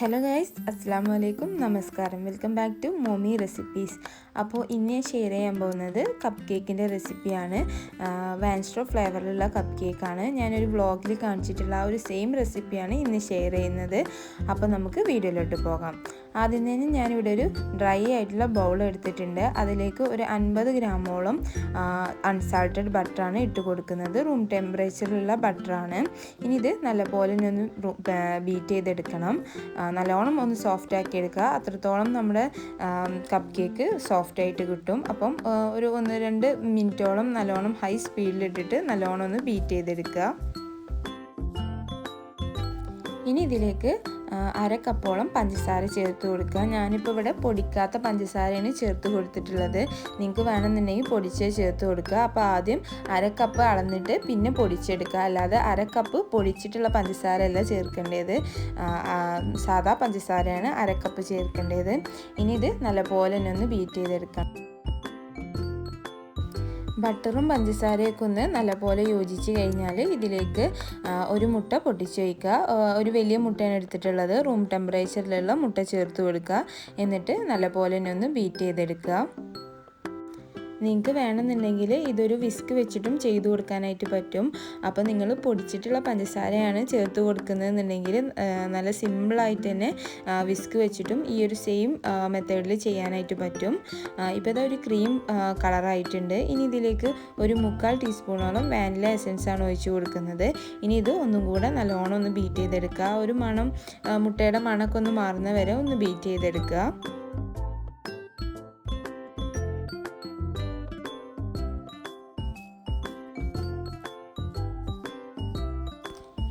Hello guys, അസ്സാം വലൈക്കും, നമസ്കാരം. Welcome back to mommy recipes. അപ്പോൾ ഇന്ന് ഞാൻ ഷെയർ ചെയ്യാൻ പോകുന്നത് കപ്പ് കേക്കിൻ്റെ റെസിപ്പിയാണ്. വാൻസ്ട്രോ ഫ്ലേവറിലുള്ള കപ്പ് കേക്കാണ്. ഞാനൊരു വ്ളോഗിൽ കാണിച്ചിട്ടുള്ള ആ ഒരു സെയിം റെസിപ്പിയാണ് ഇന്ന് ഷെയർ ചെയ്യുന്നത്. അപ്പോൾ നമുക്ക് വീഡിയോയിലോട്ട് പോകാം. ആദ്യം തന്നെ ഞാനിവിടെ ഒരു ഡ്രൈ ആയിട്ടുള്ള ബൗൾ എടുത്തിട്ടുണ്ട്. അതിലേക്ക് ഒരു 50 ഗ്രാമോളം അൺസാൾട്ടഡ് ബട്ടറാണ് ഇട്ട് കൊടുക്കുന്നത്. റൂം ടെമ്പറേച്ചറിലുള്ള ബട്ടറാണ്. ഇനി ഇത് നല്ലപോലെ ഒന്ന് ബീറ്റ് ചെയ്തെടുക്കണം. നല്ലോണം ഒന്ന് സോഫ്റ്റ് ആക്കി എടുക്കുക. അത്രത്തോളം നമ്മുടെ കപ്പ് കേക്ക് സോഫ്റ്റ് ആയിട്ട് കിട്ടും. അപ്പം ഒരു 1-2 മിനിറ്റോളം നല്ലോണം ഹൈ സ്പീഡിലിട്ടിട്ട് നല്ലോണം ഒന്ന് ബീറ്റ് ചെയ്തെടുക്കുക. ഇനി ഇതിലേക്ക് 1/2 കപ്പോളം പഞ്ചസാര ചേർത്ത് കൊടുക്കുക. ഞാനിപ്പോൾ ഇവിടെ പൊടിക്കാത്ത പഞ്ചസാരയാണ് ചേർത്ത് കൊടുത്തിട്ടുള്ളത്. നിങ്ങൾക്ക് വേണമെന്നുണ്ടെങ്കിൽ പൊടിച്ച് ചേർത്ത് കൊടുക്കുക. അപ്പോൾ ആദ്യം 1/2 കപ്പ് അളന്നിട്ട് പിന്നെ പൊടിച്ചെടുക്കുക. അല്ലാതെ 1/2 കപ്പ് പൊടിച്ചിട്ടുള്ള പഞ്ചസാരയല്ല ചേർക്കേണ്ടത്, സാധാ പഞ്ചസാരയാണ് 1/2 കപ്പ് ചേർക്കേണ്ടത്. ഇനി ഇത് നല്ലപോലെ തന്നെ ഒന്ന് ബീറ്റ് ചെയ്തെടുക്കാം. ബട്ടറും പഞ്ചസാരയൊക്കെ ഒന്ന് നല്ലപോലെ യോജിച്ച് കഴിഞ്ഞാൽ ഇതിലേക്ക് ഒരു മുട്ട പൊട്ടിച്ച് വയ്ക്കുക. ഒരു വലിയ മുട്ടയാണ് എടുത്തിട്ടുള്ളത്. റൂം ടെമ്പറേച്ചറിലുള്ള മുട്ട ചേർത്ത് കൊടുക്കുക. എന്നിട്ട് നല്ലപോലെ തന്നെ ഒന്ന് ബീറ്റ് ചെയ്തെടുക്കുക. നിങ്ങൾക്ക് വേണമെന്നുണ്ടെങ്കിൽ ഇതൊരു വിസ്ക് വെച്ചിട്ടും ചെയ്തു കൊടുക്കാനായിട്ട് പറ്റും. അപ്പോൾ നിങ്ങൾ പൊടിച്ചിട്ടുള്ള പഞ്ചസാരയാണ് ചേർത്ത് കൊടുക്കുന്നതെന്നുണ്ടെങ്കിൽ നല്ല സിമ്പിളായിട്ട് തന്നെ വിസ്ക് വെച്ചിട്ടും ഈ ഒരു സെയിം മെത്തേഡിൽ ചെയ്യാനായിട്ട് പറ്റും. ഇപ്പോൾ ഇതാ ഒരു ക്രീം കളറായിട്ടുണ്ട്. ഇനി ഇതിലേക്ക് ഒരു 1/4 ടീസ്പൂണോളം വാനില എസൻസ് ആണ് ഒഴിച്ച് കൊടുക്കുന്നത്. ഇനി ഇത് ഒന്നും കൂടെ നല്ലോണം ഒന്ന് ബീറ്റ് ചെയ്തെടുക്കുക. ഒരു മണം, മുട്ടയുടെ മണമൊക്കെ ഒന്ന് മാറുന്ന വരെ ഒന്ന് ബീറ്റ് ചെയ്തെടുക്കുക.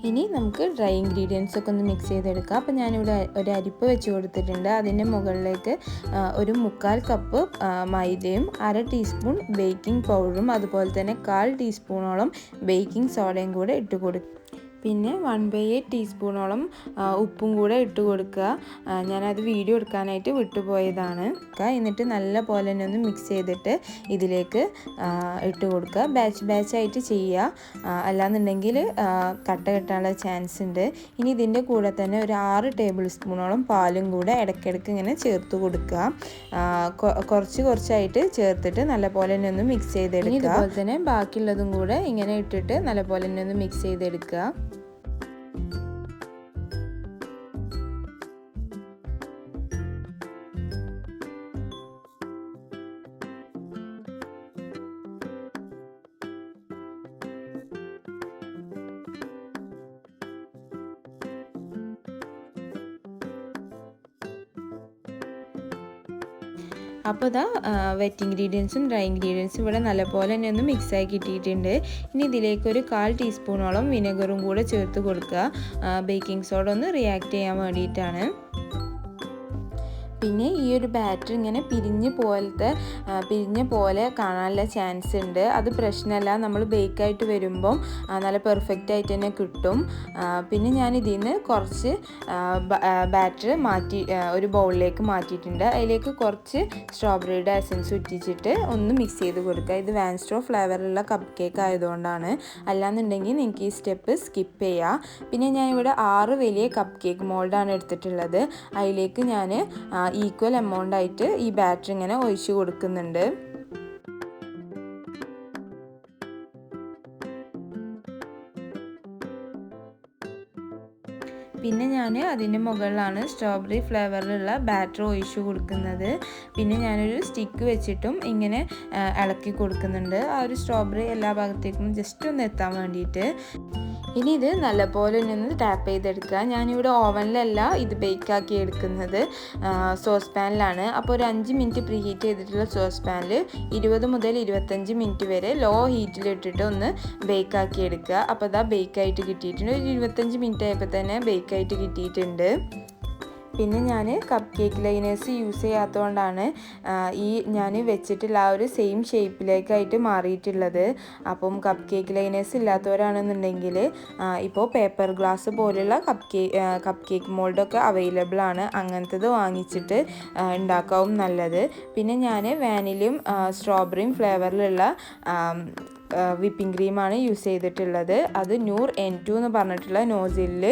ഇനി നമുക്ക് ഡ്രൈ ഇൻഗ്രീഡിയൻസ് ഒക്കെ ഒന്ന് മിക്സ് ചെയ്തെടുക്കാം. അപ്പോൾ ഞാനിവിടെ ഒരു അരിപ്പ് വെച്ച് കൊടുത്തിട്ടുണ്ട്. അതിൻ്റെ മുകളിലേക്ക് ഒരു 1/4 കപ്പ് മൈദയും 1/2 ടീസ്പൂൺ ബേക്കിംഗ് പൗഡറും അതുപോലെ തന്നെ 1/4 ടീസ്പൂണോളം ബേക്കിംഗ് സോഡയും കൂടെ ഇട്ട് കൊടുക്കും. പിന്നെ 1/8 ടീസ്പൂണോളം ഉപ്പും കൂടെ ഇട്ട് കൊടുക്കുക. ഞാനത് വീഡിയോ എടുക്കാനായിട്ട് വിട്ടുപോയതാണ്. എന്നിട്ട് നല്ല പോലെ തന്നെ ഒന്ന് മിക്സ് ചെയ്തിട്ട് ഇതിലേക്ക് ഇട്ട് കൊടുക്കുക. ബാച്ചായിട്ട് ചെയ്യുക, അല്ലാന്നുണ്ടെങ്കിൽ കട്ട കെട്ടാനുള്ള ചാൻസ് ഉണ്ട്. ഇനി ഇതിൻ്റെ കൂടെ തന്നെ ഒരു 6 ടേബിൾ സ്പൂണോളം പാലും കൂടെ ഇടയ്ക്കിടയ്ക്ക് ഇങ്ങനെ ചേർത്ത് കൊടുക്കുക. കുറച്ചായിട്ട് ചേർത്തിട്ട് നല്ല പോലെ തന്നെ ഒന്ന് മിക്സ് ചെയ്തെടുക്കുക. അതുപോലെ തന്നെ ബാക്കിയുള്ളതും കൂടെ ഇങ്ങനെ ഇട്ടിട്ട് നല്ല പോലെ തന്നെ ഒന്ന് മിക്സ് ചെയ്തെടുക്കുക. അപ്പോൾ ഇതാ വെറ്റ് ഇൻഗ്രീഡിയൻസും ഡ്രൈ ഇൻഗ്രീഡിയൻസും ഇവിടെ നല്ലപോലെ തന്നെ ഒന്ന് മിക്സായി കിട്ടിയിട്ടുണ്ട്. ഇനി ഇതിലേക്ക് ഒരു 1/4 ടീസ്പൂണോളം വിനെഗറും കൂടെ ചേർത്ത് കൊടുക്കുക. ബേക്കിംഗ് സോഡ ഒന്ന് റിയാക്ട് ചെയ്യാൻ വേണ്ടിയിട്ടാണ്. പിന്നെ ഈ ഒരു ബാറ്റർ ഇങ്ങനെ പിരിഞ്ഞ പോലെ കാണാനുള്ള ചാൻസ് ഉണ്ട്. അത് പ്രശ്നമല്ല, നമ്മൾ ബേക്കായിട്ട് വരുമ്പം നല്ല പെർഫെക്റ്റ് ആയിട്ട് തന്നെ കിട്ടും. പിന്നെ ഞാൻ ഇതിൽ നിന്ന് കുറച്ച് ബാറ്റർ ഒരു ബൗളിലേക്ക് മാറ്റിയിട്ടുണ്ട്. അതിലേക്ക് കുറച്ച് സ്ട്രോബെറിയുടെ എസൻസ് ഉറ്റിച്ചിട്ട് ഒന്ന് മിക്സ് ചെയ്ത് കൊടുക്കുക. ഇത് വാൻസ്ട്രോ ഫ്ലേവറിലുള്ള കപ്പ് കേക്ക് ആയതുകൊണ്ടാണ്. അല്ലാന്നുണ്ടെങ്കിൽ നിങ്ങൾക്ക് ഈ സ്റ്റെപ്പ് സ്കിപ്പ് ചെയ്യാം. പിന്നെ ഞാനിവിടെ 6 വലിയ കപ്പ് കേക്ക് മോൾഡാണ് എടുത്തിട്ടുള്ളത്. അതിലേക്ക് ഞാൻ ഈക്വൽ എമൗണ്ട് ആയിട്ട് ഈ ബാറ്റർ ഇങ്ങനെ ഒഴിച്ച് കൊടുക്കുന്നുണ്ട്. പിന്നെ ഞാൻ അതിൻ്റെ മുകളിലാണ് സ്ട്രോബെറി ഫ്ലേവറിലുള്ള ബാറ്റർ ഒഴിച്ച് കൊടുക്കുന്നത്. പിന്നെ ഞാനൊരു സ്റ്റിക്ക് വെച്ചിട്ടും ഇങ്ങനെ ഇളക്കി കൊടുക്കുന്നുണ്ട്. ആ ഒരു സ്ട്രോബെറി എല്ലാ ഭാഗത്തേക്കും ജസ്റ്റ് ഒന്ന് എത്താൻ വേണ്ടിയിട്ട്. ഇനി ഇത് നല്ലപോലെ ഒന്ന് ടാപ്പ് ചെയ്തെടുക്കുക. ഞാനിവിടെ ഓവനിലല്ല ഇത് ബേക്കാക്കി എടുക്കുന്നത്, സോസ് പാനിലാണ്. അപ്പോൾ ഒരു 5 മിനിറ്റ് പ്രീ ഹീറ്റ് ചെയ്തിട്ടുള്ള സോസ് പാനിൽ 20 മുതൽ 25 മിനിറ്റ് വരെ ലോ ഹീറ്റിലിട്ടിട്ട് ഒന്ന് ബേക്കാക്കി എടുക്കുക. അപ്പോൾ ഇതാ ബേക്കായിട്ട് കിട്ടിയിട്ടുണ്ട്. ഒരു 25 മിനിറ്റ് ആയപ്പോൾ തന്നെ ബേക്കായിട്ട് കിട്ടിയിട്ടുണ്ട്. പിന്നെ ഞാൻ കപ്പ് കേക്ക് ലൈനേഴ്സ് യൂസ് ചെയ്യാത്തതുകൊണ്ടാണ് ഞാൻ വെച്ചിട്ടുള്ള ആ ഒരു സെയിം ഷേപ്പിലേക്കായിട്ട് മാറിയിട്ടുള്ളത്. അപ്പം കപ്പ് കേക്ക് ലൈനേഴ്സ് ഇല്ലാത്തവരാണെന്നുണ്ടെങ്കിൽ ഇപ്പോൾ പേപ്പർ ഗ്ലാസ് പോലുള്ള കപ്പ് കേക്ക് മോൾഡൊക്കെ അവൈലബിൾ ആണ്. അങ്ങനത്തത് വാങ്ങിച്ചിട്ട് ഉണ്ടാക്കാവും നല്ലത്. പിന്നെ ഞാൻ വാനിലയും സ്ട്രോബെറിയും ഫ്ലേവറിലുള്ള വിപ്പിംഗ് ക്രീമാണ് യൂസ് ചെയ്തിട്ടുള്ളത്. അത് നൂർ N2 എന്ന് പറഞ്ഞിട്ടുള്ള നോസിലിൽ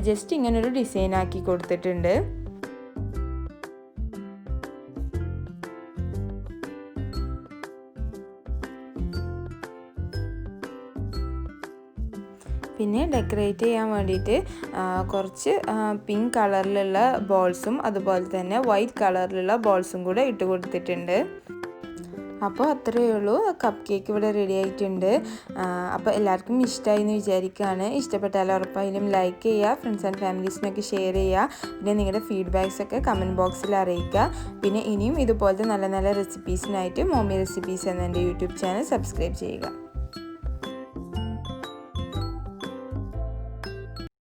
ജസ്റ്റ് ഇങ്ങനൊരു ഡിസൈൻ ആക്കി കൊടുത്തിട്ടുണ്ട്. പിന്നെ ഡെക്കറേറ്റ് ചെയ്യാൻ വേണ്ടിയിട്ട് കുറച്ച് പിങ്ക് കളറിലുള്ള ബോൾസും അതുപോലെ തന്നെ വൈറ്റ് കളറിലുള്ള ബോൾസും കൂടെ ഇട്ട് കൊടുത്തിട്ടുണ്ട്. അപ്പോൾ അത്രയേ ഉള്ളൂ, കപ്പ് കേക്ക് ഇവിടെ റെഡി ആയിട്ടുണ്ട്. അപ്പോൾ എല്ലാവർക്കും ഇഷ്ടമായി എന്ന് വിചാരിക്കുകയാണ്. ഇഷ്ടപ്പെട്ടാൽ ഉറപ്പായാലും ലൈക്ക് ചെയ്യുക, ഫ്രണ്ട്സ് ആൻഡ് ഫാമിലീസിനൊക്കെ ഷെയർ ചെയ്യുക. പിന്നെ നിങ്ങളുടെ ഫീഡ്ബാക്സൊക്കെ കമൻറ്റ് ബോക്സിൽ അറിയിക്കുക. പിന്നെ ഇനിയും ഇതുപോലത്തെ നല്ല നല്ല റെസിപ്പീസിനായിട്ട് മോമി റെസിപ്പീസ് എന്ന എൻ്റെ യൂട്യൂബ് ചാനൽ സബ്സ്ക്രൈബ് ചെയ്യുക.